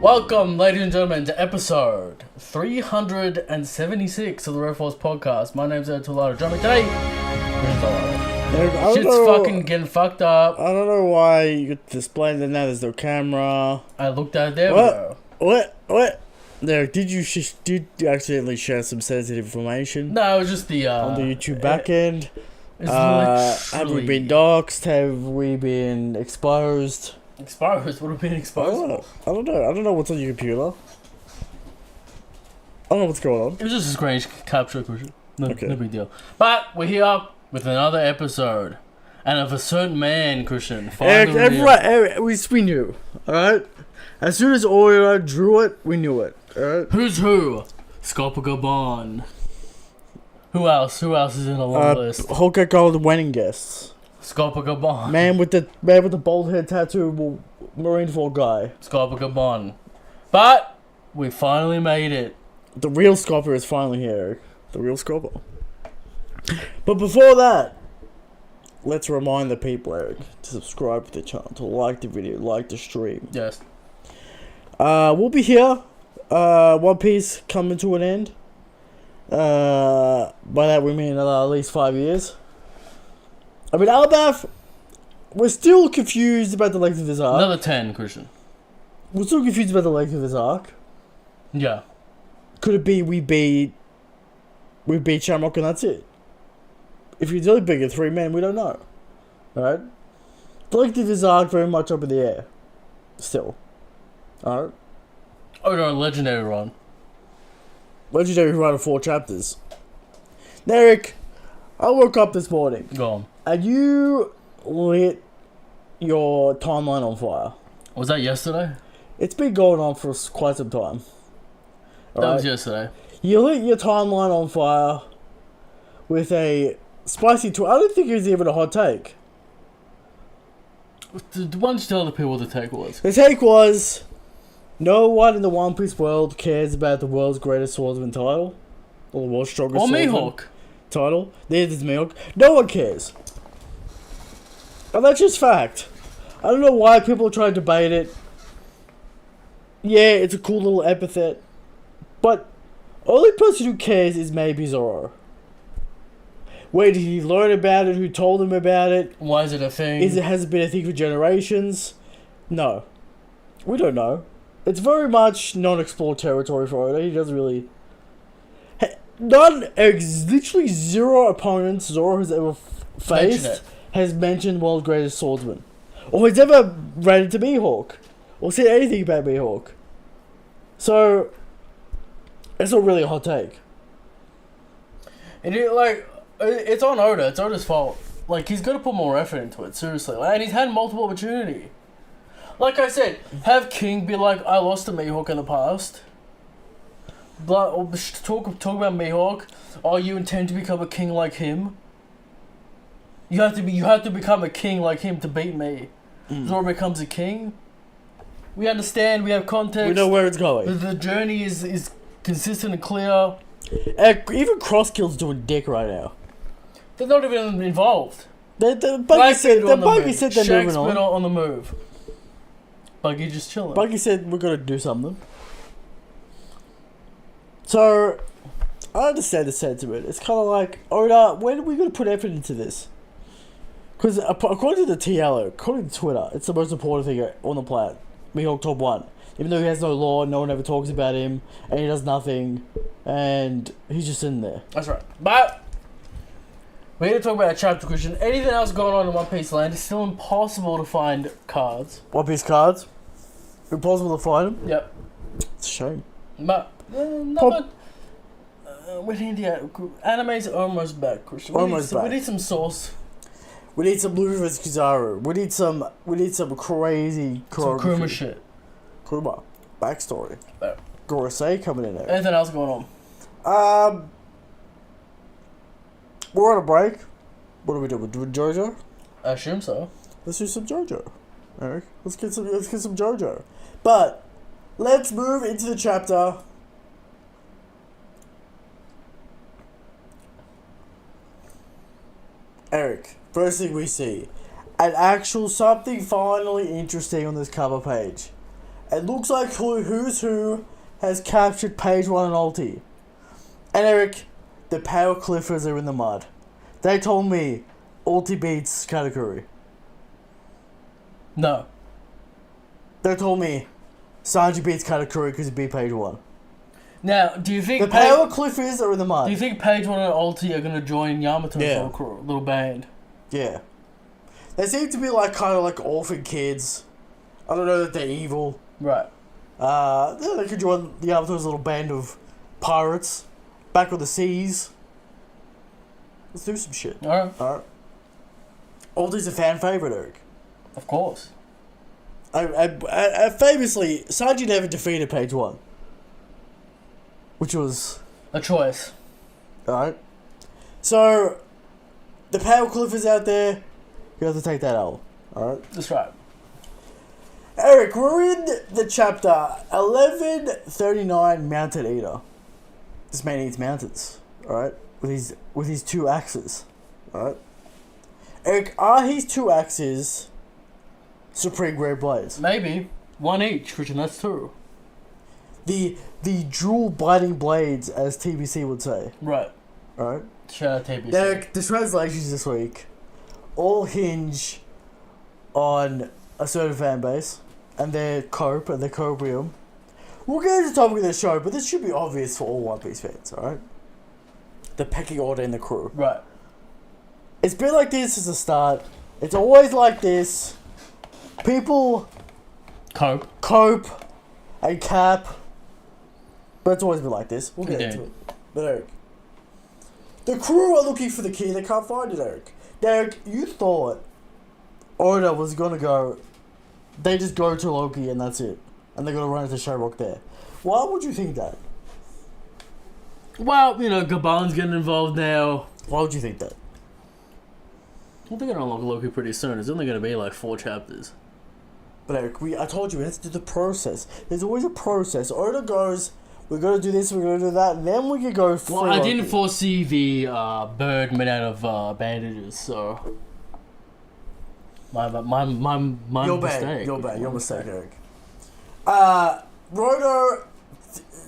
Welcome, ladies and gentlemen, to episode 376 of the Red Force Podcast. My name's Ed Tolado. Joining me today, shit's fucking getting fucked up. I don't know why you displaying that now. There's no camera. I looked at it there we go. What? There, did you accidentally share some sensitive information? No, it was just the on the YouTube backend. Have we been doxxed? Have we been exposed? Exposed? What have we been exposed? I don't know. I don't know what's on your computer. I don't know what's going on. It was just a screen capture, Christian. No big deal. But we're here with another episode. And of a certain man, Christian. We knew. Alright? As soon as Oreo drew it, we knew it. Alright? Who's who? Scopper Gaban. Who else? Who else is in the long list? Hulk called the wedding guests. Scopper Gaban. Man with the bald head tattoo, Marine Fall guy. Scopper Gaban. But we finally made it. The real Scopper is finally here. The real Scopper. But before that, let's remind the people, Eric, to subscribe to the channel, to like the video, like the stream. Yes. We'll be here. Onepiece coming to an end. By that we mean at least 5 years. I mean, Albath, we're still confused about the length of this arc. Another 10, Christian. We're still confused about the length of this arc. Yeah. Could it be we beat Shamrock and that's it? If you're really big at 3 men, we don't know. Alright? The length of this arc very much up in the air. Still. Alright? Oh no, legendary run. Legendary run of 4 chapters. Now, Eric, I woke up this morning. Go on. And you lit your timeline on fire. Was that yesterday? It's been going on for quite some time. That was yesterday. You lit your timeline on fire with a spicy tweet. I don't think it was even a hot take. Why don't you tell the people what the take was? The take was, no one in the One Piece world cares about the world's greatest swordsman title. Or the world's strongest swordsman Mihawk title. There's Mihawk. No one cares. And that's just fact. I don't know why people try to debate it. Yeah, it's a cool little epithet. But only person who cares is maybe Zoro. Where did he learn about it? Who told him about it? Why is it a thing? Has it been a thing for generations? No. We don't know. It's very much non-explored territory for Oda. He doesn't really... literally zero opponents Zoro has ever faced has mentioned world's greatest swordsman. Or has ever read into Mihawk. Or said anything about Mihawk. So, it's not really a hot take. And it's on Oda. It's Oda's fault. Like, he's got to put more effort into it, seriously. And he's had multiple opportunity. Like I said, have King be like, I lost to Mihawk in the past. Or talk about Mihawk. Oh, you intend to become a king like him? You have to become a king like him to beat me. Zoro becomes a king. We understand. We have context. We know where it's going. The journey is consistent and clear. Even Crosskill's doing dick right now. They're not even involved. Buggy said they're moving Shanks been on the move. Buggy just chilling. Buggy said we're gonna do something. So, I understand the sentiment. It's kind of like, Oda, when are we going to put effort into this? Because according to the TL, according to Twitter, it's the most important thing on the planet. Mihawk top 1. Even though he has no law, no one ever talks about him, and he does nothing, and he's just in there. That's right. But, we're here to talk about a chapter, Christian. Anything else going on in One Piece land, it's still impossible to find cards. One Piece cards? Impossible to find them? Yep. It's a shame. But, we need anime's almost back, Christian. We need some sauce. We need some Luffy vs Kizaru. We need some crazy some Kuruma shit. Kuruma. Backstory. Gorosei coming in there. Anything else going on? We're on a break. What are we doing? We're doing JoJo? I assume so. Let's do some JoJo. Eric. Let's get some JoJo. But let's move into the chapter. Eric, first thing we see, an actual something finally interesting on this cover page. It looks like Who's Who has captured page 1 and ulti. And Eric, the power cliffers are in the mud. They told me ulti beats Katakuri. No. They told me Sanji beats Katakuri because he beat page 1. Now, do you think the power cliffers are in the mud? Do you think page 1 and ulti are going to join Yamato for a little band? Yeah. They seem to be like kind of like orphan kids. I don't know that they're evil. Right. Yeah, they could join Yamato's little band of pirates back on the seas. Let's do some shit. Alright. Ulti's a fan favorite, Eric. Of course. I famously, Sanji never defeated page 1. Which was... a choice. Alright. So, the power cliffers out there, you have to take that L. Alright? That's right. Eric, we're in the chapter 1139, Mountain Eater. This man eats mountains, alright? With his 2 axes, alright? Eric, are his 2 axes Supreme Great Blades? Maybe. 1 each, Christian, that's 2. The dual biting blades, as TBC would say. Right. Alright? Shout out TBC. Eric, the translations this week all hinge on a certain fan base and their cope and their copium. We'll get into the topic of the show, but this should be obvious for all One Piece fans, alright? The pecking order in the crew. Right. It's been like this since the start. It's always like this. People cope and cap. But it's always been like this. We'll get into it. But Eric, the crew are looking for the key. They can't find it, Eric. Derek, you thought Oda was going to go... They just go to Loki and that's it. And they're going to run into Sherrock there. Why would you think that? Well, you know, Gaban's getting involved now. Why would you think that? I think they're going to unlock Loki pretty soon. It's only going to be like 4 chapters. But Eric, I told you, we have to do the process. There's always a process. Oda goes, we're going to do this, we're going to do that, and then we can go free. Well, I didn't foresee the bird made out of bandages, so... My You're mistake. bad. You're bad. Your mistake, Eric.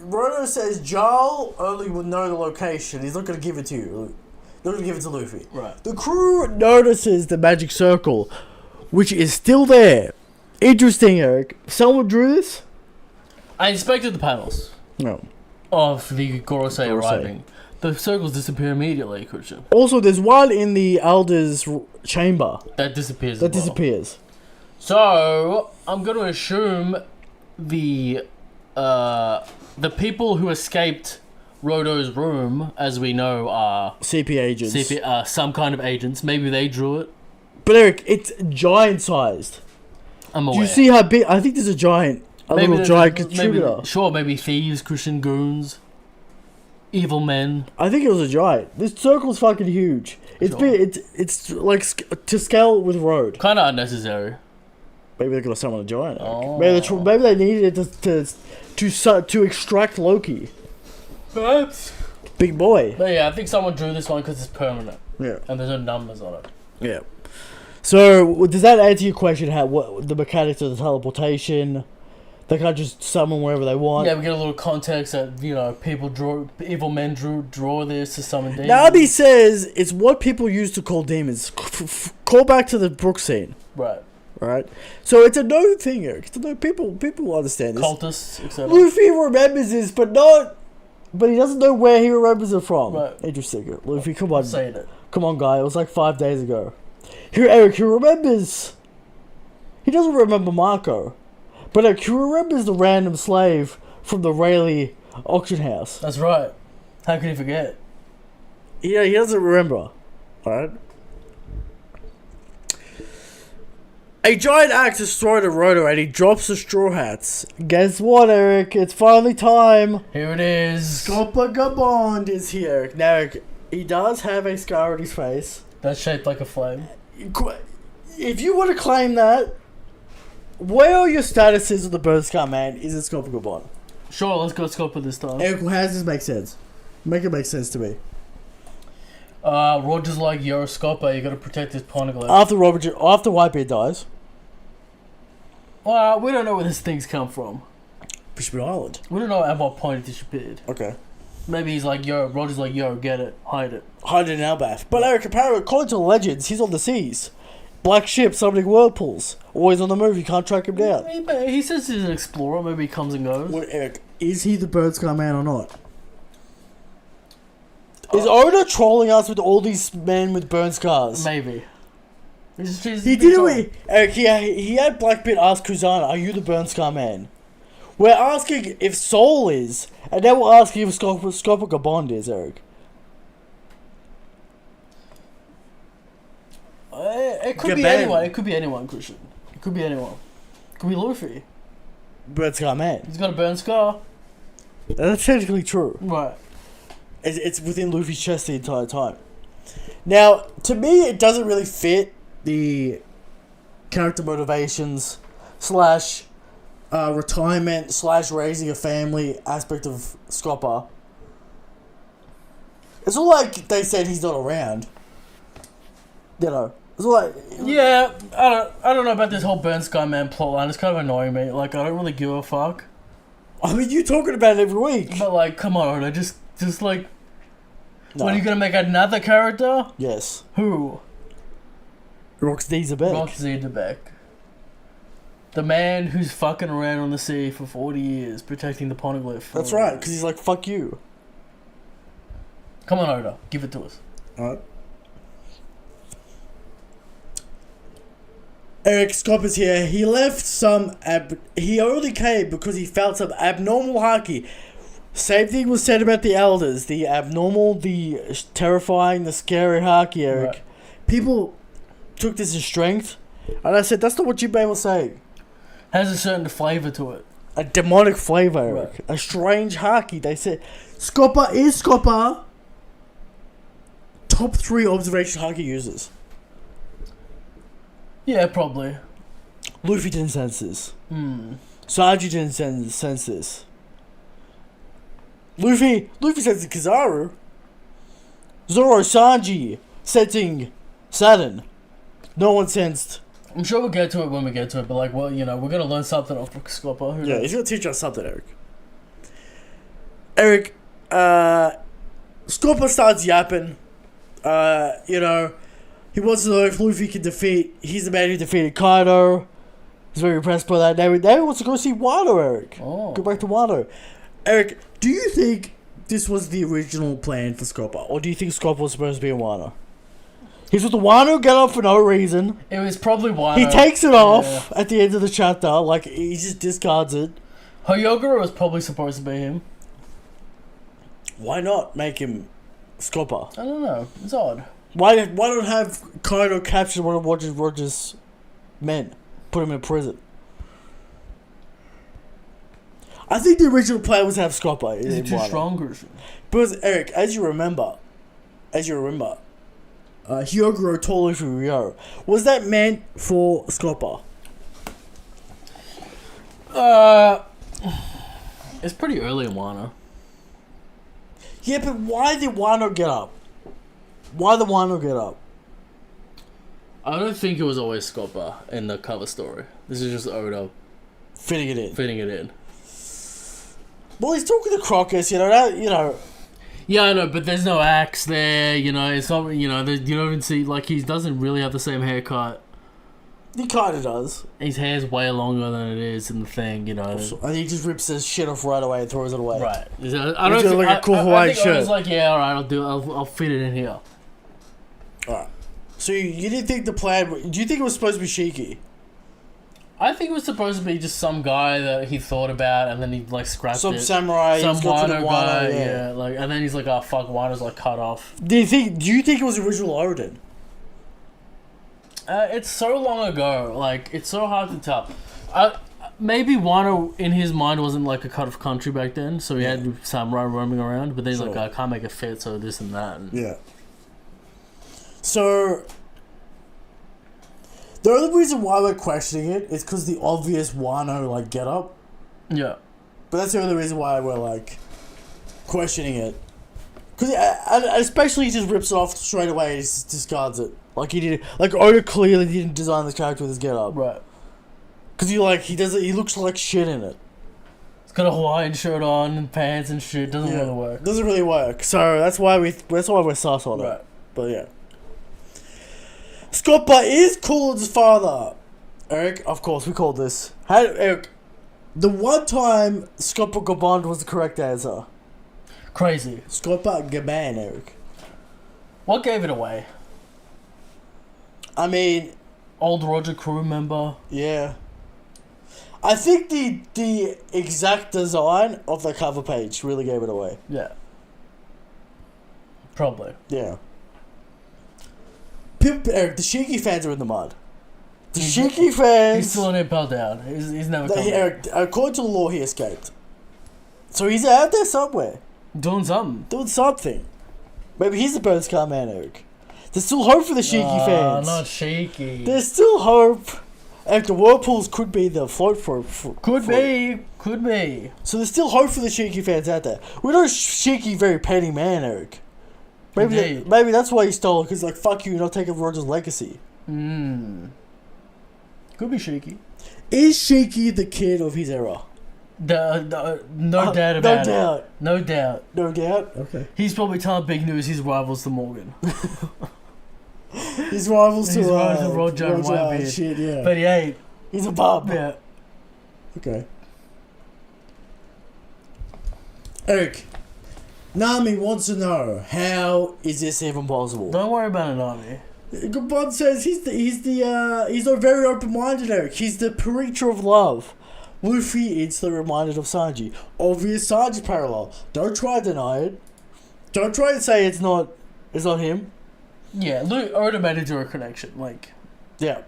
Roto says Jarl only will know the location. He's not going to give it to you. Not going to give it to Luffy. Right. The crew notices the magic circle, which is still there. Interesting, Eric. Someone drew this? I inspected the panels. No. Of the Gorosei arriving. The circles disappear immediately, Christian. Also, there's one in the Elder's chamber. That disappears. That disappears. So, I'm going to assume the people who escaped Roto's room, as we know, are... CP agents. Some kind of agents. Maybe they drew it. But Eric, it's giant-sized. I'm aware. Do you see how big... I think there's a giant... little giant contributor. Maybe thieves, Christian goons. Evil men. I think it was a giant. This circle's fucking huge. It's big. It's like to scale with road. Kind of unnecessary. Maybe they're gonna summon a giant. Oh. Maybe they needed it to extract Loki. Perhaps. Big boy. But yeah, I think someone drew this one because it's permanent. Yeah. And there's no numbers on it. Yeah. So does that answer your question? What the mechanics of the teleportation? They can't just summon wherever they want. Yeah, we get a little context that, you know, evil men draw this to summon demons. Nabi says it's what people used to call demons. Call back to the Brook scene. Right. Right? So it's a known thing, Eric. It's a known, people understand this. Cultists, etc. Luffy remembers this, but he doesn't know where he remembers it from. Right. Interesting. Luffy, come on. Saying it. Come on, guy. It was like 5 days ago. Here, Eric, he remembers. He doesn't remember Marco. But Eric, he remembers the random slave from the Rayleigh auction house. That's right. How can he forget? Yeah, he doesn't remember. Alright? A giant axe is thrown at Roto and he drops the straw hats. Guess what, Eric? It's finally time. Here it is. Scopper Gaban is here, Eric. Now, Eric, he does have a scar on his face. That's shaped like a flame. If you want to claim that, where are your statuses of the bird scar man? Is it Scopper Gaban? Sure, let's go Scopper this time. Eric, how does this make sense? Make it make sense to me. Roger's like, you're a Scopper, you gotta protect his poneglyph. After Whitebeard dies. Well, we don't know where these things come from. Fishman Island. We don't know at what point it disappeared. Okay. Maybe he's like, yo, Roger's like, yo, get it, hide it. Hide it in Albath. But Eric, apparently, according to the legends, he's on the seas. Black ship summoning whirlpools. Always on the move, you can't track him down. He says he's an explorer, maybe he comes and goes. What, Eric, is he the Bird Sky Man or not? Is Oda trolling us with all these men with burn scars? Maybe. He did it. Eric, he had Blackbeard ask Kuzana, are you the Burn Scar Man? We're asking if Soul is, and then we're asking if Scopper Gaban is, Eric. It could be Gaban. anyone. It could be anyone, Christian. It could be anyone. It could be Luffy. Burn Scar Man. He's got a burn scar. That's technically true. Right. It's within Luffy's chest the entire time. Now, to me, it doesn't really fit the character motivations / retirement / raising a family aspect of Scopper. It's all like they said he's not around. You know, it's all like Yeah, I don't know about this whole Burn Sky Man plotline. It's kind of annoying me. Like, I don't really give a fuck. I mean, you talking about it every week. But like, come on, Oda, just like, No. when are you gonna make another character? Yes. Who? Roxy Zebek. Roxy Zebek. The man who's fucking around on the sea for 40 years, protecting the poneglyph. That's right, because he's like, fuck you. Come on, Oda, give it to us. Alright. Eric Scopper's here. He left he only came because he felt some abnormal haki. Same thing was said about the elders. The abnormal, the terrifying, the scary haki, Eric. Right. People took this as strength. And I said, that's not what Jinbei was saying. Has a certain flavour to it. A demonic flavor, Eric. Right. A strange haki. They said, Scopper is Scopper. Top 3 observation haki users. Yeah, probably. Luffy didn't sense this. Sanji didn't sense this. Luffy sensing Kizaru. Zoro Sanji sensing Saturn. No one sensed. I'm sure we'll get to it when we get to it, but like, well, you know, we're gonna learn something off of Scopper. Who Yeah, knows? he's gonna teach us something, Eric, Scopper starts yapping. You know, he wants to know if Luffy can he's the man who defeated Kaido. He's very impressed by that. Now he wants to go see Wano, Eric. Oh. Go back to Wano. Eric, do you think this was the original plan for Scopper? Or do you think Scopper was supposed to be in Wano? He's with the Wano get up for no reason. It was probably Wano. He takes it off at the end of the chapter. Like, he just discards it. Hyogoro was probably supposed to be him. Why not make him Scopper? I don't know. It's odd. Why not have Kaido capture one of Roger's men? Put him in prison. I think the original plan was to have Scopper. Is it too strong, Christian? Because, Eric, as you remember, Hyogoro told Luffy Rio. Was that meant for Scopper? It's pretty early in Wano. Yeah, but why did Wano get up? Why did Wano get up? I don't think it was always Scopper in the cover story. This is just Oda Fitting it in. Well, he's talking to Crocus, you know. Yeah, I know, but there's no axe there, you know, it's not, you know, you don't even see, like, he doesn't really have the same haircut. He kinda does. His hair's way longer than it is in the thing, you know. And he just rips his shit off right away and throws it away. Right. I He's don't think, like a cool Hawaiian I shirt. was like, yeah, alright, I'll fit it in here. Alright. So you didn't think the plan... Do you think it was supposed to be Shiki? I think it was supposed to be just some guy that he thought about and then he, like, scrapped Some it. samurai. Some Wano guy, yeah. Like, and then he's like, oh, fuck, Wano's, like, cut off. Do you think it was original Odin? It's so long ago, like, it's so hard to tell. Maybe Wano, in his mind, wasn't, like, a cut-off country back then, so he had samurai roaming around, but then he's like, I can't make it fit, so this and that. And yeah. So... The only reason why we're questioning it is because the obvious Wano, like, get-up. Yeah. But that's the only reason why we're, like, questioning it. Because, especially he just rips it off straight away and just discards it. Like he did. Like Oda clearly didn't design this character with his get-up. Right. Because he looks like shit in it. He's got a Hawaiian shirt on and pants and shit. Doesn't really work. Doesn't really work. So that's why we're sus on it. But yeah. Scopper is cool as his father. Eric, of course, we called this. Eric, the one time Scopper Gaban was the correct answer. Crazy. Scopper Gaban, Eric. What gave it away? I mean... Old Roger crew member. Yeah. I think the exact design of the cover page really gave it away. Yeah. Probably. Yeah. Eric, the Shiki fans are in the mud. The Shiki fans... He's still an impel down. He's never come Eric, according to the law, he escaped. So he's out there somewhere. Doing something. Doing something. Maybe he's the Burns Car Man, Eric. There's still hope for the Shiki fans. Not Shiki. There's still hope. Eric, the whirlpools could be the float for Could be. So there's still hope for the Shiki fans out there. We know Shiki very petty man, Eric. Maybe that's why he stole it, because like, fuck you, you're not taking Roger's legacy. Could be Shiki. Is Shiki the kid of his era? No doubt about it. No doubt. No doubt? Okay. He's probably telling big news his rivals to Morgan. His rivals to Roger and Whitebeard. Shit, yeah. But he ain't. He's a bub. Yeah. Okay. Eric, Nami wants to know, how is this even possible? Don't worry about Nami. Gaban says he's not very open-minded, Eric. He's the preacher of love. Luffy instantly reminded of Sanji. Obvious Sanji parallel. Don't try to deny it. Don't try to say it's not him. Yeah, Oda made it to a connection. Like, yeah.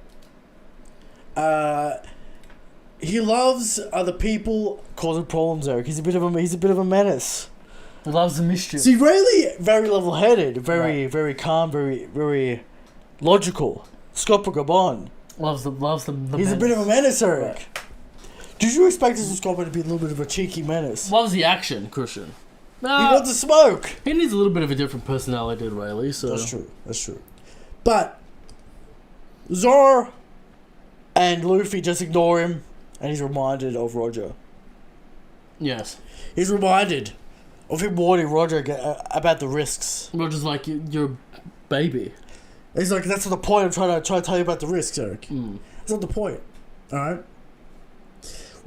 He loves other people causing problems, Eric. He's a bit of a menace. He loves the mischief. See, really very level-headed, very calm, very logical. Scopper Gaban loves the He's menace. a bit of a menace, Eric. Right. Did you expect us Scopper to be a little bit of a cheeky menace? Loves the action, Christian. He wants to smoke. He needs a little bit of a different personality than Rayleigh, so... That's true. But Zoro and Luffy just ignore him, and he's reminded of Roger. Yes. He's reminded of him warning Roger about the risks. Roger's like, you're a baby. He's like, that's not the point. I'm trying to tell you about the risks, Eric. That's not the point. Alright?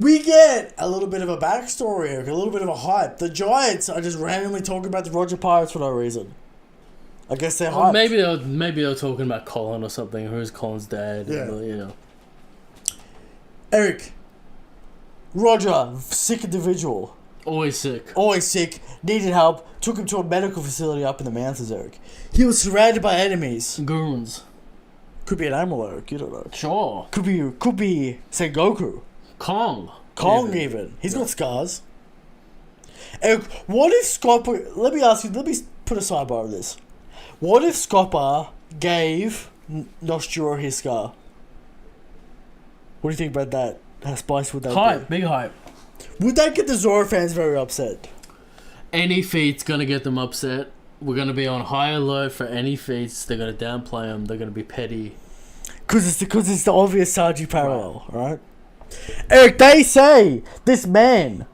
We get a little bit of a backstory, Eric, a little bit of a hype. The Giants are just randomly talking about the Roger Pirates for no reason. I guess they're hyped. Maybe they were talking about Colin or something. Who's Colin's dad? Yeah. And, you know. Eric. Roger, sick individual. Always sick. Needed help. Took him to a medical facility up in the mountains, Eric. He was surrounded by enemies. Goons. Could be an animal, Eric. You don't know. Sure. Could be Sengoku. Kong even. He's got scars. Eric, what if Scopper... Let me put a sidebar of this. What if Scopper gave Nostura his scar? What do you think about that? How spicy would that be? Big hype. Would that get the Zoro fans very upset? Any feat's gonna get them upset. We're gonna be on high alert for any feats. They're gonna downplay them. They're gonna be petty. Because it's the obvious Sanji parallel, right? Eric, they say this man,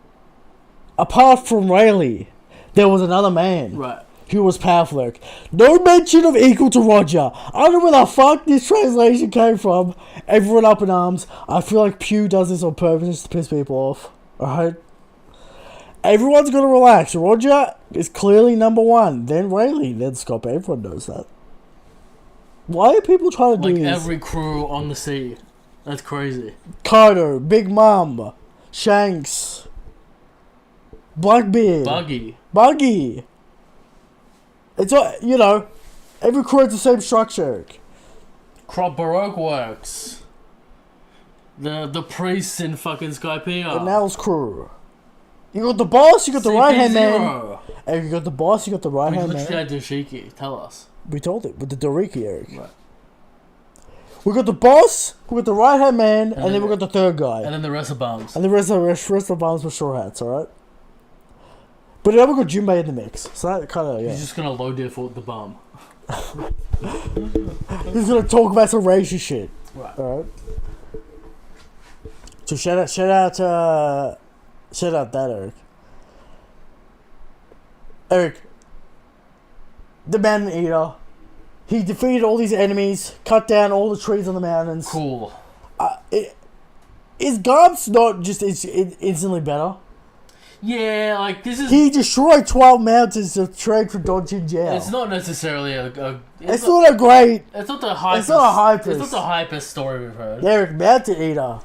apart from Rayleigh, there was another man. Right. Who was powerful, Eric. No mention of equal to Roger. I don't know where the fuck this translation came from. Everyone up in arms. I feel like Pew does this on purpose just to piss people off. Alright? Everyone's gonna relax. Roger is clearly number one. Then Rayleigh. Then Scopper. Everyone knows that. Why are people trying to do this? Like every crew on the sea. That's crazy. Carter, Big Mom, Shanks, Blackbeard, Buggy. It's all, every crew has the same structure, Eric. Crop Baroque Works. The priests in fucking Skypiea. And Nell's crew. You got the boss, you got the right hand man. And you got the boss, you got the right hand man. We literally had Doshiki. Tell us. We told it with the Doriki, Eric. Right. We got the boss, we got the right hand man, and then we got the third guy. And then the rest of bums. And the rest of bums with short hats, alright? But then we got Junbei in the mix. So that kind of, yeah. He's just going to low default the bum. He's going to talk about some racist shit. Right. Alright? So shout out that Eric. Eric, the man eater. He defeated all these enemies, cut down all the trees on the mountains. Cool. Is Garbs not just instantly better? Yeah, like this is. He destroyed 12 mountains to trade for dodging jail. It's not necessarily it's not a great. It's not the hypest. It's not a hypest. It's not the hypest story we've heard. Eric, Mountain Eater.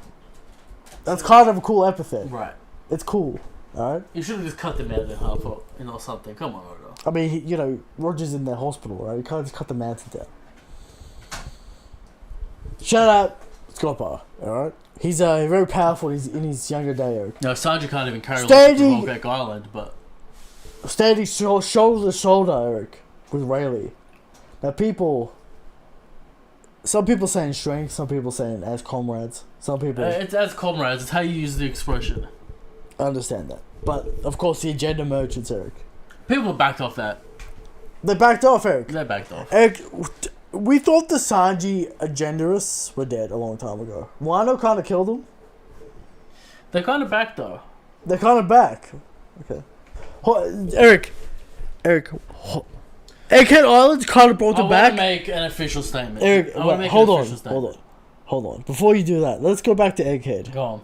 That's kind of a cool epithet. Right. It's cool. Alright? You should have just cut the mountain in half up, or something. Come on, Odo. I mean, you know, Roger's in the hospital, right? You can't just cut the mountain down. Shout out Scopper, alright? He's very powerful in his younger day, Eric. No, Sanji can't even carry Volcanic Island, but... Standing shoulder to shoulder, Eric, with Rayleigh. Now, some people saying strength, some people saying as comrades, some people... It's as comrades, it's how you use the expression. I understand that. But, of course, the agenda merchants, Eric. People backed off that. They backed off, Eric. They backed off. Eric, we thought the Sanji agendarists were dead a long time ago. Wano kind of killed them. They're kind of back, though. They're kind of back. Okay. Eric, Egghead Island kind of brought them back. I want to make an official statement. Eric, hold on. Before you do that, let's go back to Egghead. Go on.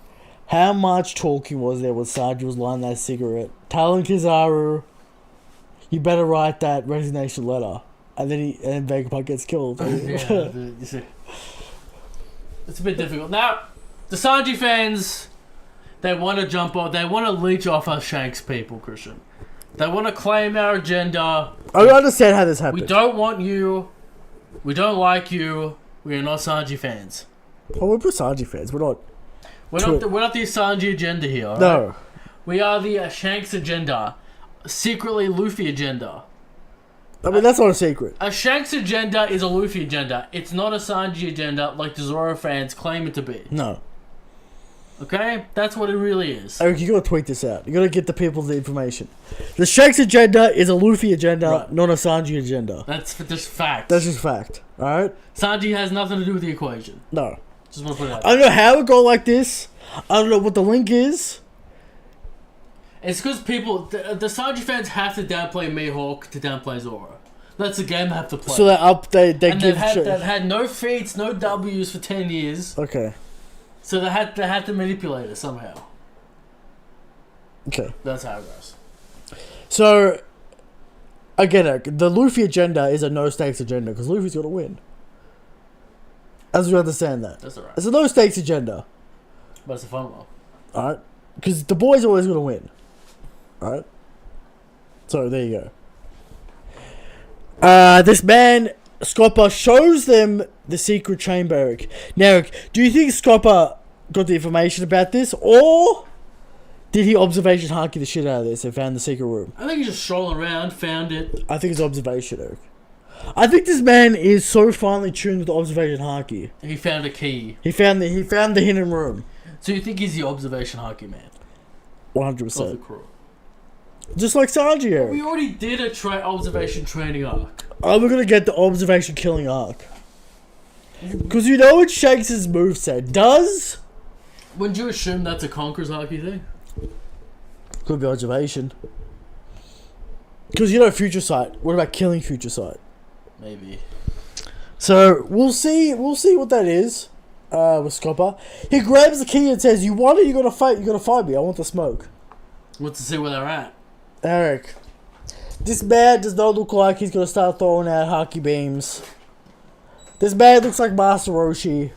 How much talking was there when Sanji was lighting that cigarette, telling Kizaru, "You better write that resignation letter," and then Vegapunk gets killed. Yeah, you see. It's a bit difficult. Now, the Sanji fans, they want to jump on. They want to leech off our Shanks people, Christian. They want to claim our agenda. I don't understand how this happened. We don't want you. We don't like you. We are not Sanji fans. Oh, we're Sanji fans. We're not. We're not the Sanji agenda here. Right? No. We are the Shanks agenda. Secretly Luffy agenda. I mean, that's not a secret. A Shanks agenda is a Luffy agenda. It's not a Sanji agenda like the Zoro fans claim it to be. No. Okay? That's what it really is. Eric, you gotta tweet this out. You gotta get the people the information. The Shanks agenda is a Luffy agenda, right, not a Sanji agenda. That's just fact. That's just fact. Alright? Sanji has nothing to do with the equation. No. Just want to put it out. I don't know how it go like this. I don't know what the link is. It's because people... The Sanji fans have to downplay Mihawk to downplay Zoro. That's the game they have to play. So they and they've had no feats, no W's for 10 years. Okay. So they had to manipulate it somehow. Okay. That's how it goes. So, again, the Luffy agenda is a no-stakes agenda because Luffy's got to win. As we understand that. That's alright. It's a no-stakes agenda. But it's a fun one. Alright? Because the boys are always going to win. Alright? So, there you go. This man, Scopper, shows them the secret chamber, Eric. Now, Eric, do you think Scopper got the information about this, or did he observation haki the shit out of this and found the secret room? I think he's just strolling around, found it. I think it's observation, Eric. I think this man is so finely tuned with the observation haki. He found a key. He found the hidden room. So you think he's the observation haki man? 100%. Of the crew. Just like Sanji, Eric. We already did a observation training arc. Oh, we're gonna get the observation killing arc. Because you know what Shanks' moveset does? Wouldn't you assume that's a Conqueror's haki thing? Could be observation. Because you know Future Sight. What about killing Future Sight? Maybe. So we'll see what that is. With Scopper. He grabs the key and says, "You want it? You gotta fight me. I want the smoke." Wants to see where they're at. Eric. This man does not look like he's gonna start throwing out haki beams. This man looks like Master Roshi.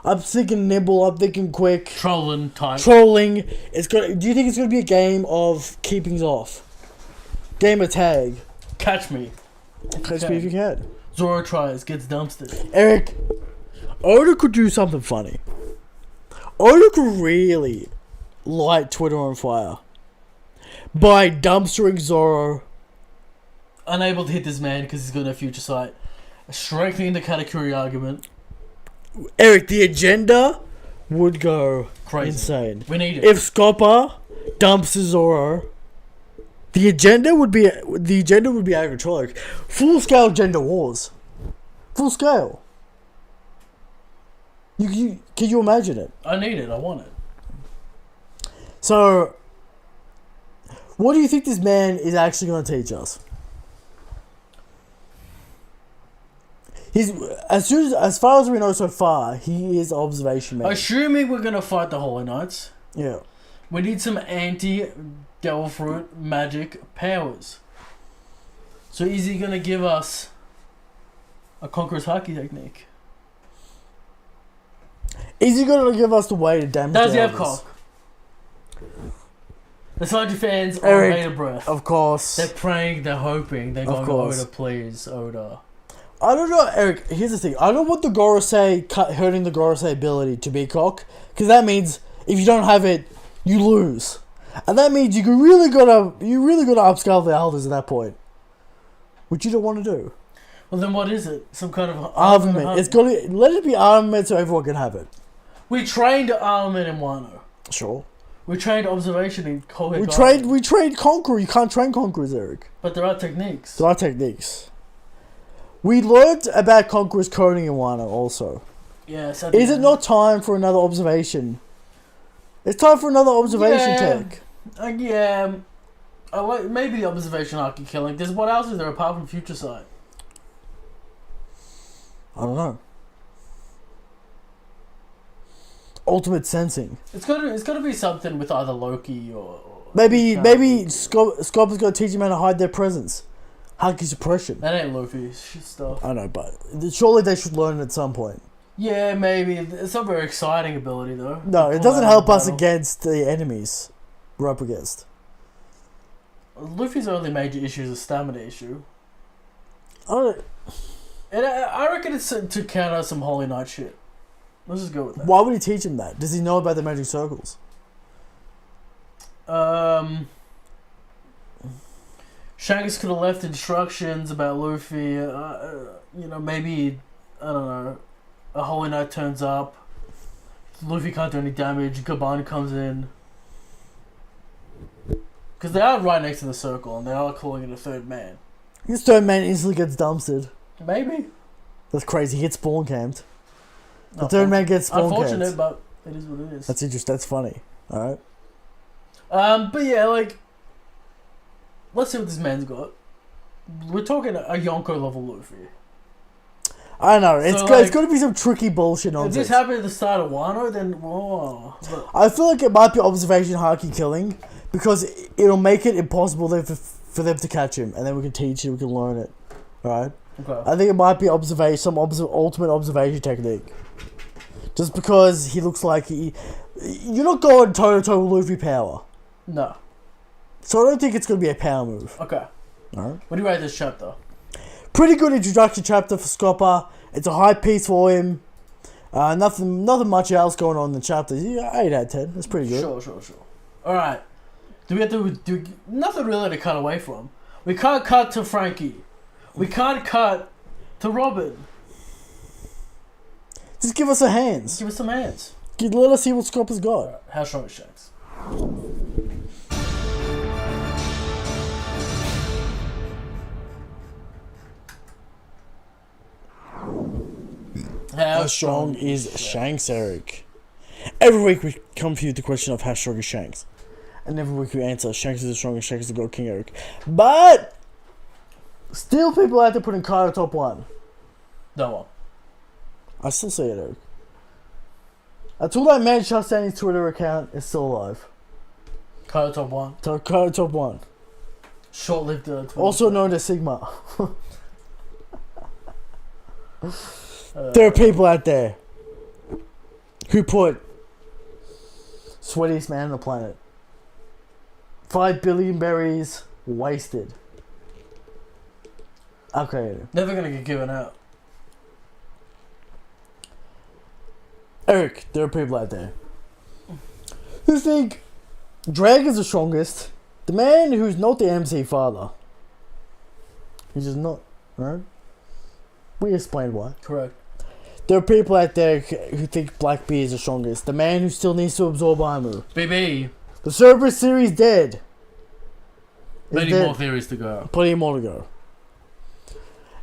I'm thinking nimble, I'm thinking quick. Trolling type. Trolling. Do you think it's gonna be a game of keepings off? Game of tag. Catch me. Catch me if you can. Zoro tries, gets dumpstered. Eric, Oda could do something funny. Oda could really light Twitter on fire by dumpstering Zoro. Unable to hit this man because he's got no Future Sight. Strengthening the Katakuri argument. Eric, the agenda would go crazy. Insane. We need it. If Scopper dumps Zoro, the agenda would be out of control. Eric. Full scale gender wars. Full scale. Can you imagine it? I need it. I want it. So, what do you think this man is actually going to teach us? He's as far as we know so far, he is observation man. Assuming we're gonna fight the Holy Knights, Yeah. we need some anti-Devil Fruit magic powers. So is he gonna give us a Conqueror's Haki technique? Is he going to give us the way to damage? Does the he have others? cock? The Sergeant fans are Eric, made of breath. Of course. They're praying, they're hoping, they're going, course. Oda, please, Oda. I don't know, Eric. Here's the thing. I don't want the Gorosei hurting the Gorosei ability to be cock, because that means if you don't have it, you lose, and that means you really gotta upscale the elders at that point, which you don't want to do. Well, then what is it? Some kind of Armament. It's gotta let it be armament so everyone can have it. We trained armament in Wano. Sure. We trained observation in Kohe. We trained Conqueror. You can't train Conquerors, Eric. But there are techniques. There are techniques. We learned about Conqueror's coding in Wano also. Yes. Is it not time for another observation? It's time for another observation tech. Yeah. I like maybe the observation Haki killing. There's what else is there apart from Future Sight? I don't know. Ultimate sensing. It's gotta be something with either Loki or Maybe Scopper's gonna teach him how to hide their presence. Haki suppression. That ain't Luffy's stuff. I know, but surely they should learn it at some point. Yeah, maybe. It's not a very exciting ability though. No, it doesn't help us against the enemies we're up against. Luffy's only major issue is a stamina issue. I don't. And I reckon it's to counter some Holy Knight shit. Let's just go with that. Why would he teach him that? Does he know about the magic circles? Shanks could have left instructions about Luffy. Maybe, I don't know, a Holy Knight turns up. Luffy can't do any damage. Gaban comes in. Because they are right next to the circle and they are calling it a third man. This third man instantly gets dumpstered. Maybe. That's crazy. He gets spawn camped. The third man gets spawn camped. Unfortunate, but it is what it is. That's interesting. That's funny. Alright. But yeah, like, let's see what this man's got. We're talking a Yonko level Luffy. I know. It's So, it's going to be some tricky bullshit If nonsense. this happened at the start of Wano, then whoa. But I feel like it might be observation haki killing because it'll make it impossible for them to catch him, and then we can teach it, we can learn it. Alright? okay. I think it might be ultimate observation technique. Just because he looks like you're not going toe-to-toe with Luffy power. No. So I don't think it's going to be a power move. Okay. Alright? What do you rate this chapter? Pretty good introduction chapter for Scopper. It's a high piece for him. Nothing much else going on in the chapter. Yeah, 8 out of 10. That's pretty good. Sure. Alright. Do we have to do nothing really to cut away from? We can't cut to Frankie. We can't cut to Robin. Just give us a hands. Give us some hands. Let us see what Scopper's got. How strong is Shanks? How strong is Shanks, Eric? Every week we come to you with the question of how strong is Shanks. And every week we answer Shanks is the strongest, Shanks is the God King, Eric. But still people out there putting Kaido top 1. No one. I still say it, Eric. Until that man shuts down his Twitter account, it's still alive. Kaido top 1. Kaido top 1. Short-lived. Also known as Sigma. There are people out there who put sweatiest man on the planet. 5 billion berries wasted. Okay. Never gonna get given out. Eric, there are people out there who think Dragon's the strongest. The man who's not the MC father. He's just not, right? We explained why. Correct. There are people out there who think Blackbeard is the strongest. The man who still needs to absorb armor. BB. The Cerberus series dead. Many dead. more theories to go. Plenty more to go.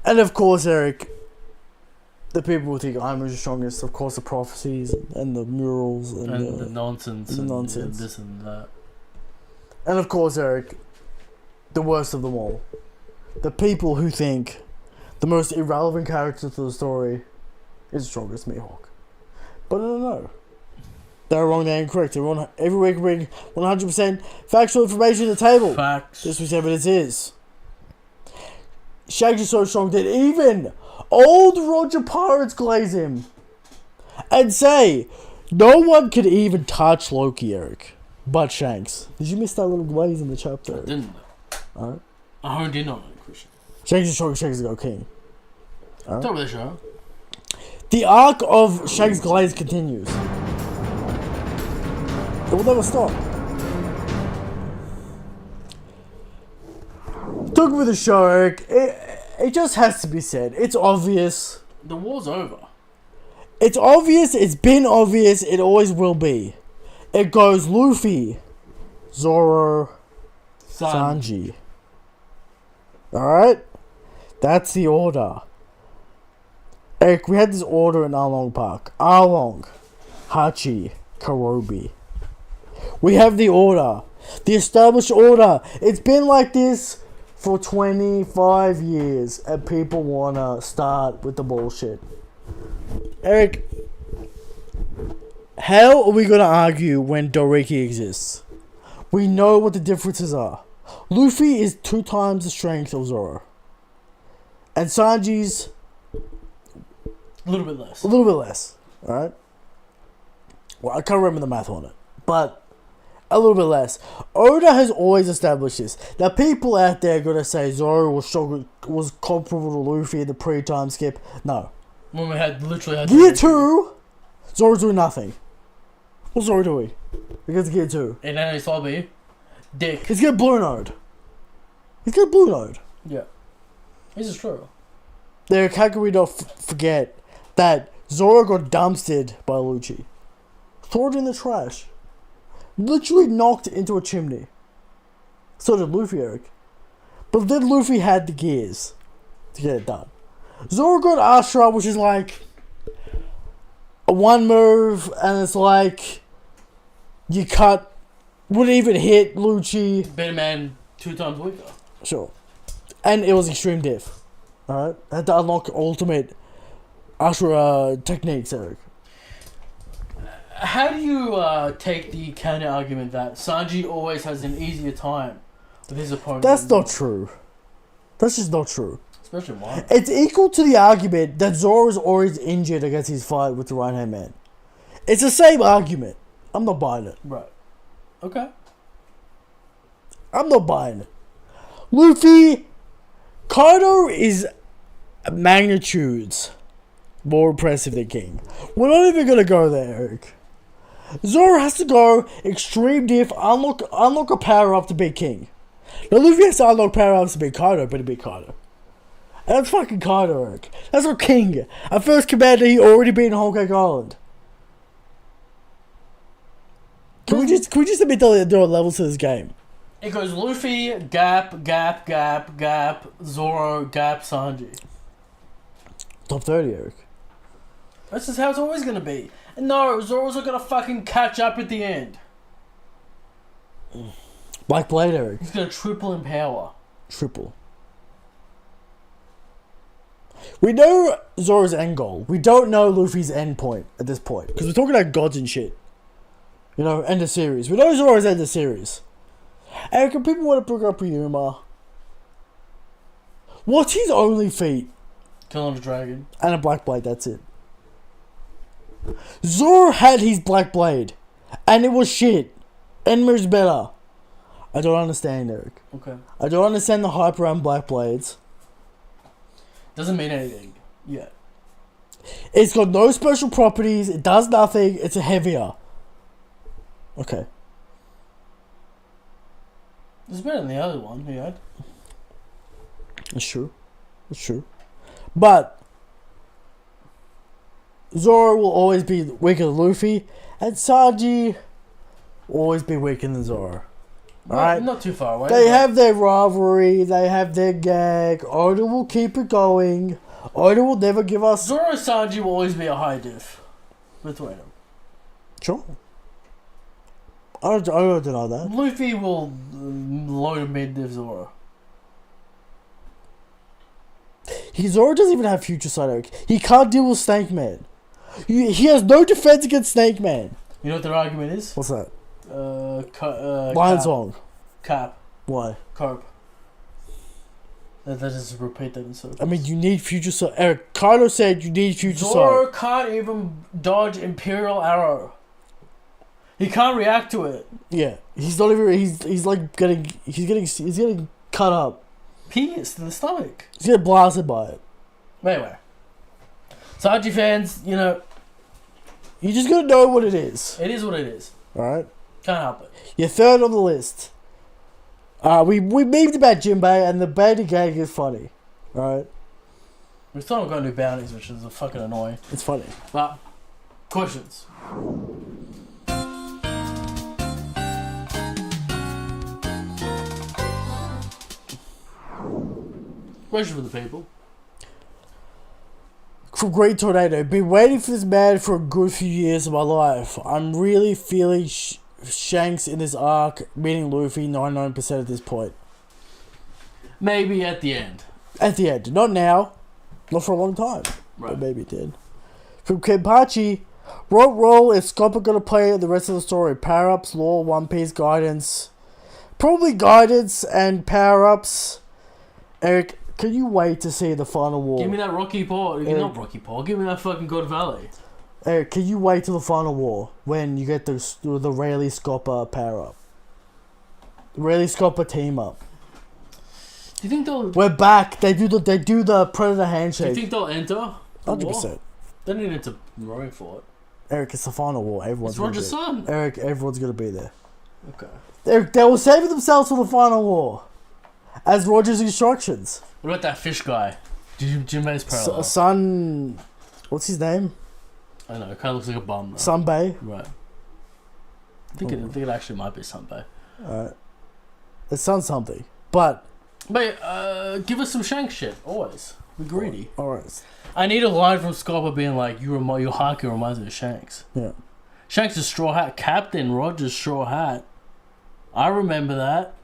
And of course, Eric, the people who think I'm the strongest, of course, the prophecies and the murals and the nonsense, the and, nonsense. and this and that. And of course, Eric, the worst of them all. The people who think the most irrelevant character to the story is the strongest Mihawk. But no. They're wrong, they're incorrect. Every week we bring 100% factual information to the table. Facts. This week's evidence is Shanks is so strong that even old Roger Pirates glaze him and say no one could even touch Loki, Eric, but Shanks. Did you miss that little glaze in the chapter? I didn't. Alright. I honed in on it, Christian. Shanks is strong, Shanks is go king. Talk about the show. The arc of Shanks glaze continues. It will never stop. Talking with the show, Eric, it just has to be said. It's obvious. The war's over. It's obvious, it's been obvious, it always will be. It goes Luffy, Zoro, Sanji. Alright? That's the order. Eric, we had this order in Arlong Park. Arlong, Hachi, Karobi. We have the order. The established order. It's been like this for 25 years and people wanna start with the bullshit. Eric, how are we gonna argue when Doriki exists? We know what the differences are. Luffy is 2 times the strength of Zoro. And Sanji's A little bit less. a little bit less. Alright? Well, I can't remember the math on it. But a little bit less. Oda has always established this. Now, people out there are gonna say Zoro was comparable to Luffy in the pre-time skip. No. When we literally had Gear 2, Zoro's doing nothing. What's Zoro doing? Because Gear 2. And then it's Lobby. Dick. He's getting Blue Node. He's getting Blue Node. Yeah. This is true. There, how can we not forget that Zoro got dumpstered by Lucci? Thrown in the trash. Literally knocked into a chimney. So did Luffy, Eric. But then Luffy had the gears to get it done. Zoro got Ashra, which is like a 1 move, and it's like you wouldn't even hit Lucci. Better man 2 times weaker. Sure. And it was extreme diff. Alright? Had to unlock ultimate Ashra techniques, Eric. How do you take the counter argument that Sanji always has an easier time with his opponent? That's not true. That's just not true. Especially why? It's equal to the argument that Zoro is always injured against his fight with the right hand man. It's the same argument. I'm not buying it. Right. Okay. I'm not buying it. Luffy, Kaido is magnitudes more impressive than King. We're not even gonna go there, Eric. Zoro has to go extreme diff, unlock a power up to beat King. Now Luffy has to unlock power ups to beat Kaido, but to beat Kaido. And that's fucking Kaido, Eric. That's not King. Our first commander, he already beat in Whole Cake Island. Can we just admit that there are levels to this game? It goes Luffy, Gap, Zoro, Gap, Sanji. Top 30, Eric. That's just how it's always gonna be. And no, Zoro's not gonna fucking catch up at the end. Black Blade, Eric. He's gonna triple in power. Triple. We know Zoro's end goal. We don't know Luffy's end point at this point. Because we're talking about gods and shit. You know, end of series. We know Zoro's end of series. Eric, if people want to bring up Ryuma, what's his only feat? Killing a dragon. And a Black Blade, that's it. Zoro had his Black Blade. And it was shit. Enmer's better. I don't understand, Eric. Okay. I don't understand the hype around Black Blades. Doesn't mean anything yet. It's got no special properties. It does nothing. It's a heavier. Okay. It's better than the other one he had. It's true. It's true. But Zoro will always be weaker than Luffy, and Sanji will always be weaker than Zoro. Alright? Not too far away. They have their rivalry, they have their gag. Oda will keep it going. Oda will never give us... Zoro and Sanji will always be a high diff between them. Sure. I don't deny that. Luffy will low to mid diff Zoro. Zoro doesn't even have future sight, Eric. He can't deal with Snake Man. He has no defense against Snake Man. You know what their argument is? What's that? Lion Song. Cap. Why? Cope. That just repeat that in circles. I mean, you need future sight. Eric, Kaido said you need future Zoro sight. can't even dodge Imperial Arrow. He can't react to it. Yeah, he's not even. He's like getting cut up. Pierced in the stomach. He's getting blasted by it. Anyway. Sanji fans, you know. You just gotta know what it is. It is what it is. Alright? Can't help it. You're third on the list. We memed about Jinbei, and the beta gag is funny. Alright? We're still not going to do bounties, which is fucking annoying. It's funny. But, questions. Question for the people. From Great Tornado, been waiting for this man for a good few years of my life. I'm really feeling Shanks in this arc, meaning Luffy 99% at this point. Maybe at the end. At the end. Not now. Not for a long time. Right. But maybe it did. From Kenpachi, what role is Scopper going to play in the rest of the story? Power-ups, lore, One Piece, guidance? Probably guidance and power-ups. Eric, can you wait to see the final war? Give me that Rocky Paw. Not Rocky Paw. Give me that fucking God Valley. Eric, can you wait till the final war when you get the Rayleigh Scopper power up? Rayleigh Scopper team up. Do you think they'll? We're back. They do the Predator handshake. Do you think they'll enter? 100%. They need to rowing for it. Eric, it's the final war. Everyone's. It's Roger's son. Eric, everyone's gonna be there. Okay. Eric, they will save themselves for the final war, as Roger's instructions. What about that fish guy? Jinbei's parallel. Son, what's his name? I don't know. It kind of looks like a bum. Though. Sunbay. Right. I think it actually might be Sunbay. It sounds something, but. Mate, give us some Shanks shit. Always. We're greedy. Alright. I need a line from Scopper being like, your haki reminds me of Shanks. Yeah. Shanks is Straw Hat. Captain Roger's Straw Hat. I remember that.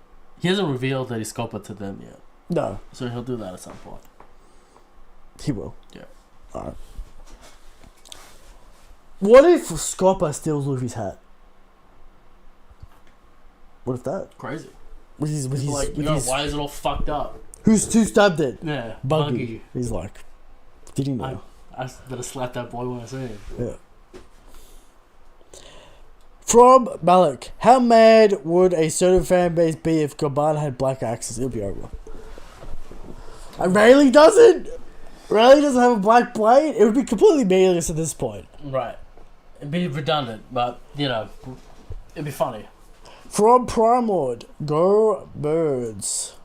He hasn't revealed that he's Scopper to them yet. No. So he'll do that at some point. He will. Yeah. Alright. What if Scopper steals Luffy's hat? What if that? Crazy. Why is it all fucked up? Who stabbed it? Yeah. Buggy. He's like, did he know? I better slap that boy when I see him. Yeah. From Malik, how mad would a certain fan base be if Gaban had black axes? It'll be over. And Rayleigh doesn't? Rayleigh doesn't have a black blade? It would be completely meaningless at this point. Right. It'd be redundant, but, it'd be funny. From Prime Lord, go Birds.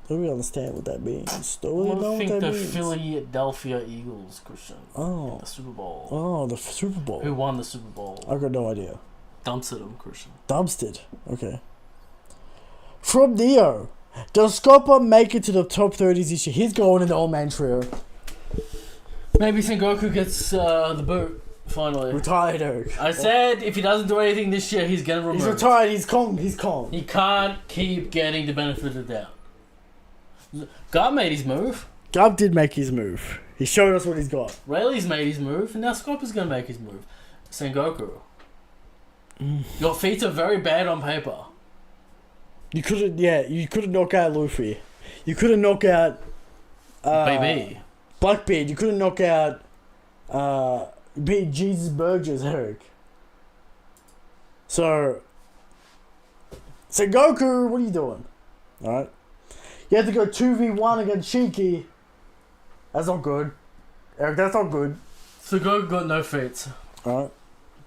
Don't really understand what that means. Don't really know what that means. Philadelphia Eagles, Christian. Oh. In the Super Bowl. Oh, the Super Bowl. Who won the Super Bowl? I got no idea. Dumpstered him, Christian. Dumpstered. Okay. From Neo, does Scopper make it to the top 30s this year? He's going in the old man trio. Maybe Sengoku gets the boot. Finally. Retired, Eric. I said if he doesn't do anything this year, he's gonna remove. He's retired, he's calm. He can't keep getting the benefit of the doubt. Gab made his move. Gab did make his move. He showed us what he's got. Rayleigh's made his move, and now Scopper's gonna make his move. Sengoku. Your feet are very bad on paper. You couldn't knock out Luffy. You couldn't knock out Baby. Blackbeard. You couldn't knock out beat Jesus Burgess, Eric. So Goku, what are you doing? Alright. You have to go 2v1 against Shiki. That's not good. Eric, that's not good. Goku got no feats. Alright.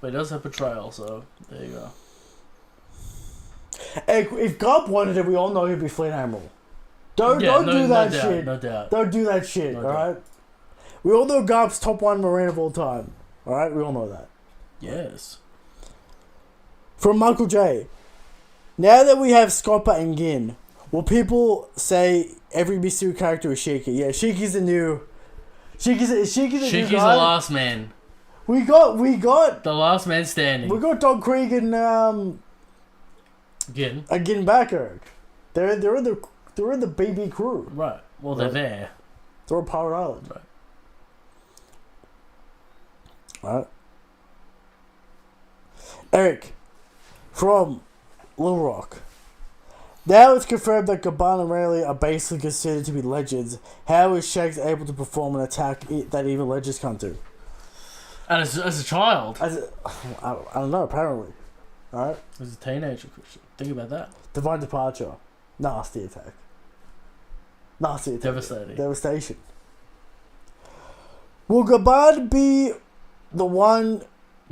But he does have betrayal, so there you go. Eric, if God wanted it, we all know he'd be Fleet Admiral. Don't do that shit. No doubt. Don't do that shit, No alright? We all know Garb's top 1 Marine of all time. Alright? We all know that. Yes. From Michael J. Now that we have Scopper and Gin, will people say every mystery character is Shiki? Yeah, Shiki's the new Shiggy's the Shiggy's new the guy. last man. We got The last man standing. We got Don Krieg and Again. getting back, Eric. They're in the BB crew. Right. Well, they're there. They're on Pirate Island. Right. Eric, from Little Rock. Now it's confirmed that Gaban and Rayleigh are basically considered to be legends. How is Shanks able to perform an attack that even legends can't do? And as a child. I don't know, apparently. Alright? As a teenager, Christian. Think about that. Divine Departure. Nasty attack. Nasty attack. Devastating. Devastation. Will Gaban be the one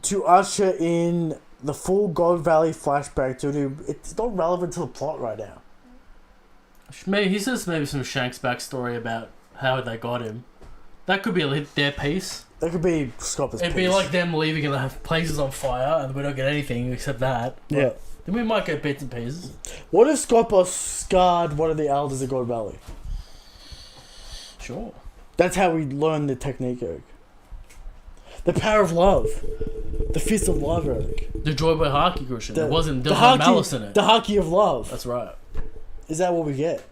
to usher in the full God Valley flashback to it's not relevant to the plot right now. Maybe he says maybe some Shanks backstory about how they got him. That could be their piece. That could be Scopper's It'd piece. be like them leaving and they have places on fire and we don't get anything except that. Yeah. Then we might get bits and pieces. What if Scopper scarred one of the elders of God Valley? Sure. That's how we learn the technique, Eric. The power of love. The fist of love, Eric. The Joy Boy Haki, Christian. There was no haki, malice in it. The Haki of love. That's right. Is that what we get?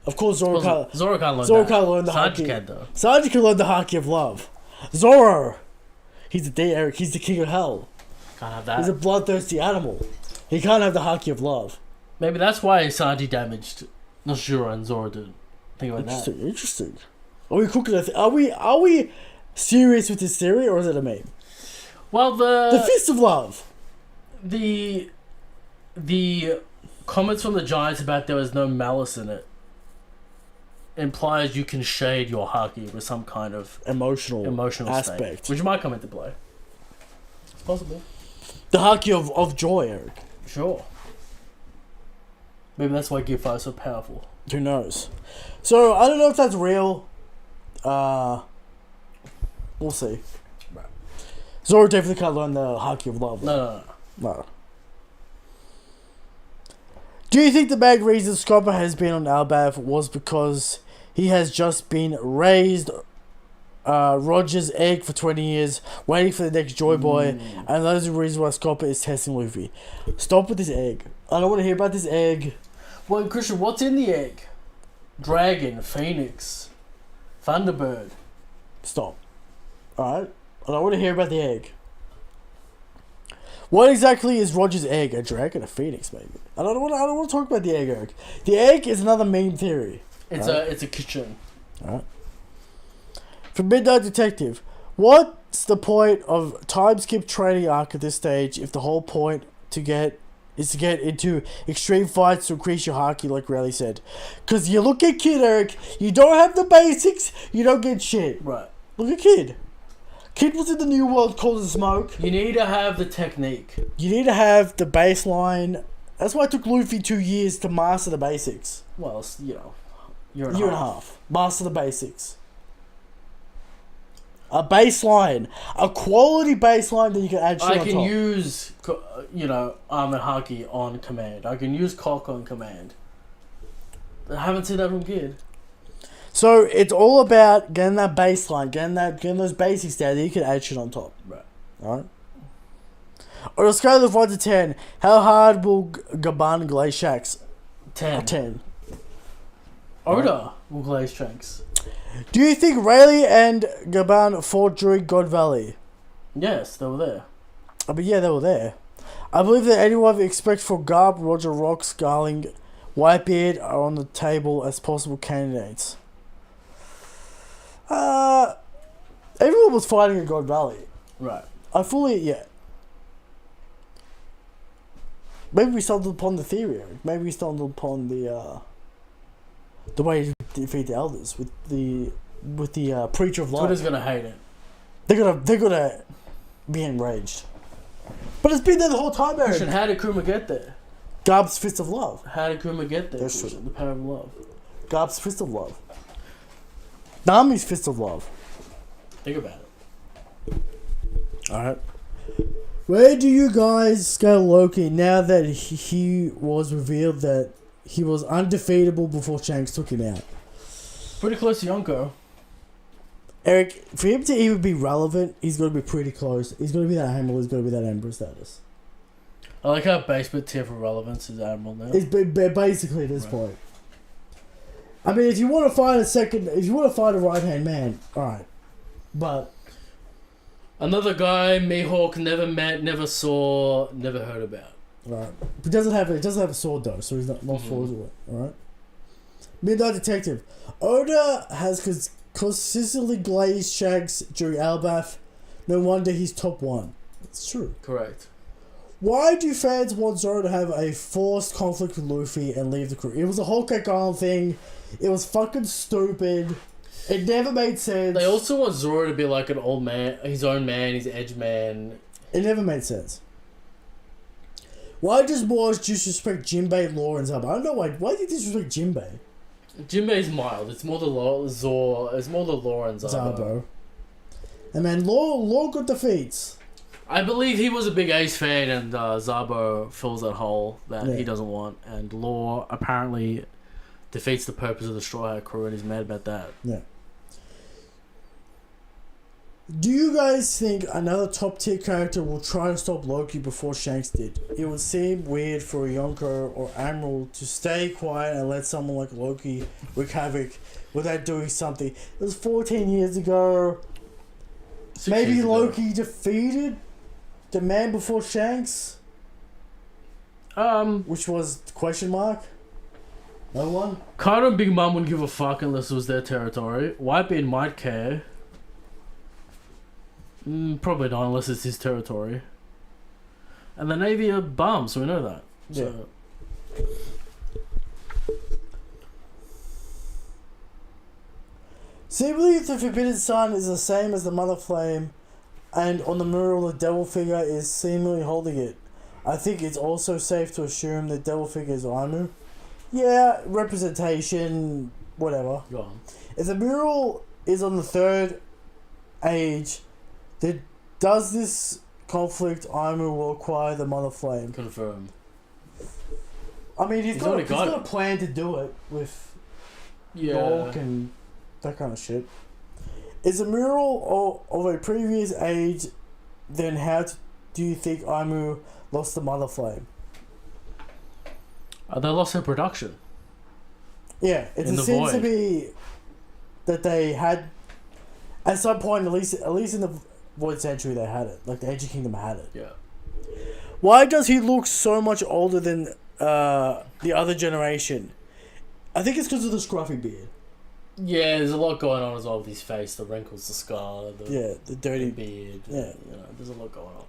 Of course, Zoro can't learn the Sanji Haki. can, though. Sanji can learn the Haki of love. Zoro! He's the day, Eric. He's the king of hell. Can't have that. He's a bloodthirsty animal. He can't have the Haki of love. Maybe that's why Sanji damaged Noshiro and Zoro did. Think about that. Interesting. Are we cooking are we serious with this theory, or is it a meme? Well, the fist of love. The comments from the Giants about there was no malice in it implies you can shade your Haki with some kind of emotional aspect, state, which might come into play. It's possible. The Haki of joy, Eric. Sure. Maybe that's why Gear 5 is so powerful. Who knows? So, I don't know if that's real. We'll see. Right. Zoro definitely can't learn the Haki of love. No. Do you think the main reason Scopper has been on Albath was because he has just been raised Roger's egg for 20 years, waiting for the next Joy Boy, and those are the reasons why Scopper is testing Luffy? Stop with this egg. I don't want to hear about this egg. Well, Christian, what's in the egg? Dragon, Phoenix, Thunderbird. Stop. Alright? I don't want to hear about the egg. What exactly is Roger's egg? A dragon? A phoenix, maybe? I don't want to talk about the egg, Eric. The egg is another meme theory. It's a kitchen. Alright. From Midnight Detective, what's the point of time skip training arc at this stage if the whole point is to get into extreme fights to increase your Haki, like Rayleigh said? Because you look at Kid, Eric, you don't have the basics, you don't get shit. Right. Look at Kid. Kid was in the New World called the Smoke. You need to have the technique. You need to have the baseline. That's why it took Luffy 2 years to master the basics. Well, year and a half. Master the basics. A baseline. A quality baseline that you can add shit on top. I can use, Armored Haki on command. I can use Cock on command. I haven't seen that from Kid. So it's all about getting that baseline, getting those basics down that you can add shit on top. Right. Alright? On a scale of 1 to 10, how hard will Gaban glaze Shanks? 10. 10. Oda will glaze Shanks. Do you think Rayleigh and Gaban fought during God Valley? Yes, they were there. I mean, yeah, they were there. I believe that anyone expects for Garb, Roger, Rock, Scarling, Whitebeard are on the table as possible candidates. Everyone was fighting at God Valley. Right. Yeah. Maybe we stumbled upon the theory. Maybe we stumbled upon the way to defeat the elders with the preacher of life. Twitter's gonna hate it. They're gonna be enraged. But it's been there the whole time, Aaron. Christian, how did Kuma get there? Garb's fist of love. How did Kuma get there? That's true. The power of love. Garb's fist of love. Nami's fist of love. Think about it. Alright. Where do you guys scale Loki now that he was revealed that he was undefeatable before Shanks took him out? Pretty close to Yonko. Eric, for him to even be relevant, he's got to be pretty close. He's got to be that Admiral. He's got to be that Emperor status. I like how basement tier for relevance is Admiral now. It's basically at this point. I mean, if you want to find a right-hand man, alright. But another guy Mihawk never met, never saw, never heard about. Right. It doesn't have a sword though, so he's not forced with it, alright? Midnight Detective. Oda has consistently glazed Shanks during Elbaf. No wonder he's top 1. It's true. Correct. Why do fans want Zoro to have a forced conflict with Luffy and leave the crew? It was a whole Cake Island thing. It was fucking stupid. It never made sense. They also want Zoro to be like an old man, his own man, his edge man. It never made sense. Why does Moore disrespect Jinbei, Law, and Zaba? I don't know why. Why do you disrespect Jinbei? Jinbei's mild. It's more the Law and Zabo. And man, Law got defeats. I believe he was a big Ace fan, and Zabo fills that hole that he doesn't want. And Law apparently defeats the purpose of the Straw Hat crew, and he's mad about that. Yeah. Do you guys think another top tier character will try to stop Loki before Shanks did? It would seem weird for a Yonko or Admiral to stay quiet and let someone like Loki wreak havoc without doing something. It was 14 years ago. Maybe Loki defeated the man before Shanks? Which was question mark? No one? Kaido and Big Mom wouldn't give a fuck unless it was their territory. Whitebeard might care. Probably not unless it's his territory. And the Navy are bums, so we know that. Yeah. So. Seemingly, the Forbidden Sun is the same as the Mother Flame, and on the mural, the devil figure is seemingly holding it. I think it's also safe to assume the devil figure is Aimu. Yeah, representation, whatever. Go on. If the mural is on the third age, then does this conflict Aimu will acquire the Mother Flame? Confirmed. I mean, he's got a plan to do it with York and that kind of shit. Is a mural of a previous age, then how do you think Aimu lost the Mother Flame? They lost her production. Yeah, it seems to be that they had, at some point, at least in the Void Century, they had it. Like the Edge of Kingdom had it. Yeah. Why does he look so much older than the other generation? I think it's because of the scruffy beard. Yeah, there's a lot going on as well with his face, the wrinkles, the scar, the dirty beard. Yeah, there's a lot going on.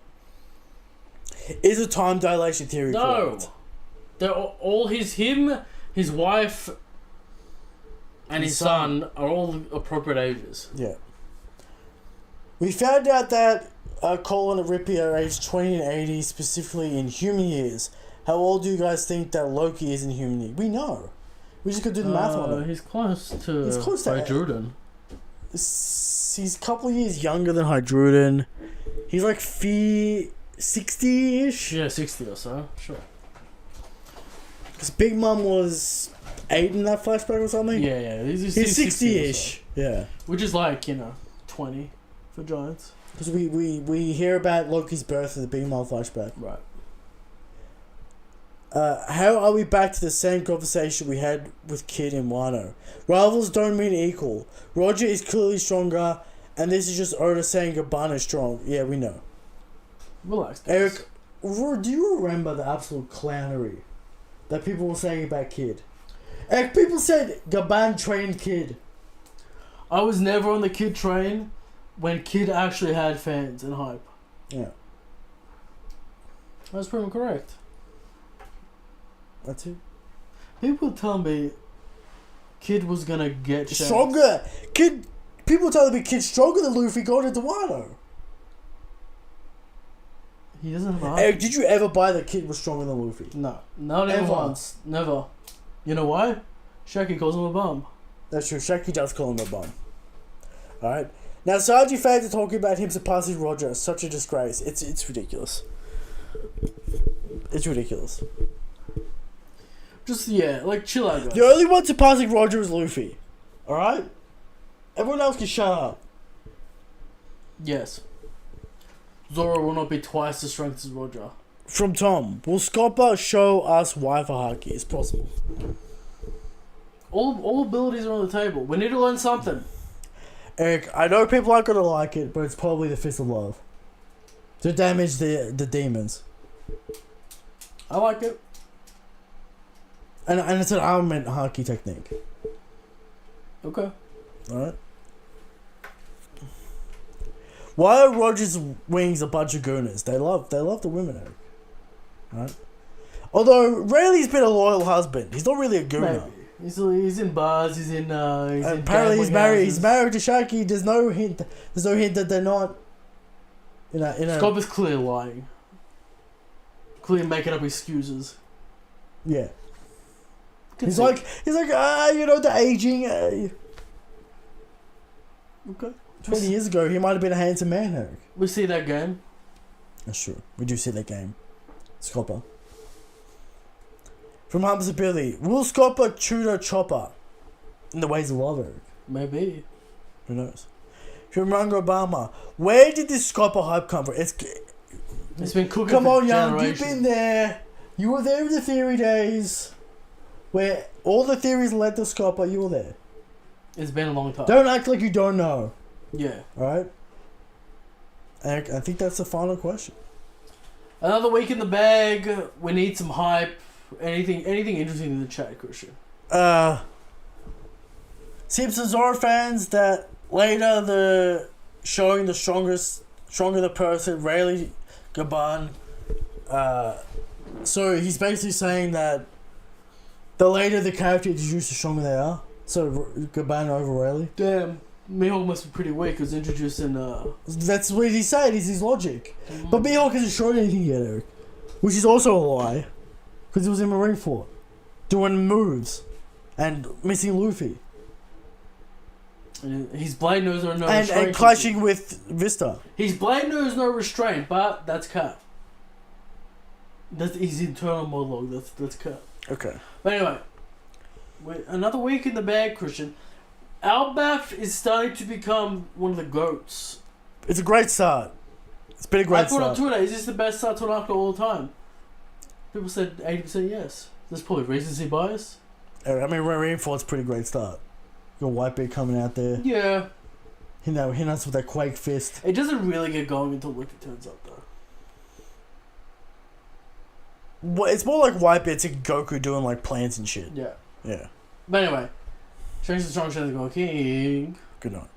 Is a time dilation theory correct? They're all his wife, and his son are all appropriate ages. Yeah. We found out that Colin and Rippy are aged 20 and 80, specifically in human years. How old do you guys think that Loki is in human years? We know. We just could do the math on it. He's close to Hydruden. He's a couple of years younger than Hydruden. He's like 60-ish? Yeah, 60 or so. Sure. Because Big Mom was 8 in that flashback or something? Yeah. He's 60-ish. So. Yeah. Which is like, 20 for Giants. Because we hear about Loki's birth in the Big Mom flashback. Right. How are we back to the same conversation we had with Kid and Wano? Rivals don't mean equal. Roger is clearly stronger, and this is just Oda saying Gaban is strong. Yeah, we know. Relax, guys. Eric, do you remember the absolute clownery that people were saying about Kid? Eric, people said Gaban trained Kid. I was never on the Kid train when Kid actually had fans and hype. Yeah. That's pretty correct. That's it. People tell me Kid was gonna get stronger. Kid. People telling me Kid's stronger than Luffy going into Wano. He doesn't have a hype. Eric, did you ever buy that Kid was stronger than Luffy? No, not even once. Never. You know why? Shaki calls him a bum. That's true. Shaki does call him a bum. All right. Now, Sanji fans are talking about him surpassing Roger. Such a disgrace. It's ridiculous. It's ridiculous. Just, chill out, guys. The only one surpassing Roger is Luffy. Alright? Everyone else can shut up. Yes. Zoro will not be twice the strength as Roger. From Tom, will Scopper show us why for Haki is possible? All abilities are on the table. We need to learn something. Eric, I know people aren't gonna like it, but it's probably the Fist of Love. To damage the demons. I like it. And it's an armament Haki technique. Okay. Alright. Why are Roger's wings a bunch of gooners? They love the women, Eric. Right? Although Rayleigh's been a loyal husband. He's not really a gooner. Maybe. He's in bars, he's in apparently he's married houses. he's married to Shaki. There's no hint that they're not in a Scopper's clearly lying. Clearly making up excuses. Yeah. He's like the aging Okay. 20 years ago he might have been a handsome man, Eric. We see that game. That's true. We do see that game. Scopper. From Humps Billy, will Scopper tutor Chopper in the ways of love, Eric? Maybe. Who knows? From Runga Obama, where did this Scopper hype come from? It's been cooking. Come for on, young, generations. you've been there. You were there in the theory days, where all the theories led to Scopper. You were there. It's been a long time. Don't act like you don't know. Yeah. All right. Eric, I think that's the final question. Another week in the bag. We need some hype. Anything interesting in the chat, Christian? Simpson Zoro fans that later showing the stronger the person, Rayleigh Gaban. So he's basically saying that the later the character introduced, the stronger they are. So Gaban over Rayleigh. Damn. Mihawk must be pretty weak because introducing That's what he said, is his logic. But Mihawk hasn't shown anything yet, Eric. Which is also a lie. Because he was in Marineford. Doing moves. And missing Luffy. His blade knows no restraint. And clashing with Vista. His blade knows no restraint, but that's cut. That's his internal monologue. That's cut. Okay. But anyway, another week in the bag, Christian. Albath is starting to become one of the GOATs. It's a great start. It's been a great start. I put on Twitter, is this the best start to an arc of all time? People said 80% yes. There's probably recency bias. I mean, Marineford's a pretty great start. You got Whitebeard coming out there. Yeah. He knows with that Quake Fist. It doesn't really get going until Luffy turns up, though. Well, it's more like Whitebeard's like Goku doing like plans and shit. Yeah. Yeah. But anyway, Shanks the Strong, Shanks the King. Good night.